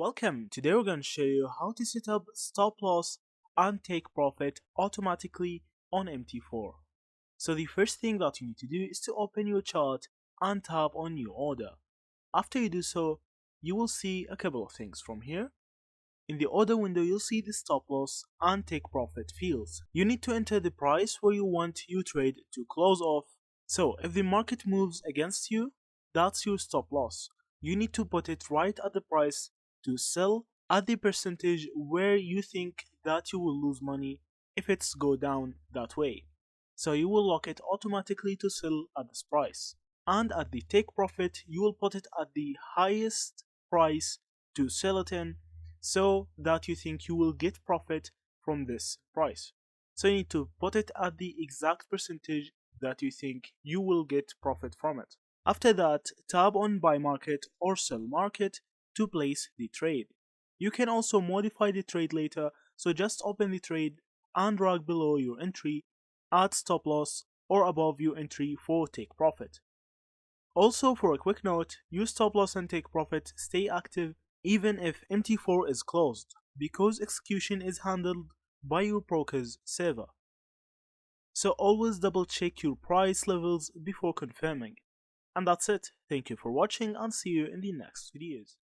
Welcome. Today we're going to show you how to set up stop loss and take profit automatically on MT4. So the first thing that you need to do is to open your chart and tap on new order. After you do so, you will see a couple of things from here. In the order window, you'll see the stop loss and take profit fields. You need to enter the price where you want your trade to close off. So if the market moves against you, that's your stop loss. You need to put it right at the price to sell at the percentage where you think that you will lose money if it's go down that way. So you will lock it automatically to sell at this price. And at the take profit, you will put it at the highest price to sell it in so that you think you will get profit from this price. So you need to put it at the exact percentage that you think you will get profit from it. After that, tap on buy market or sell market to place the trade. You can also modify the trade later, so just open the trade and drag below your entry, add stop loss or above your entry for take profit. Also, for a quick note, your stop loss and take profit stay active even if MT4 is closed, because execution is handled by your broker's server. So always double check your price levels before confirming. And that's it. Thank you for watching and see you in the next videos.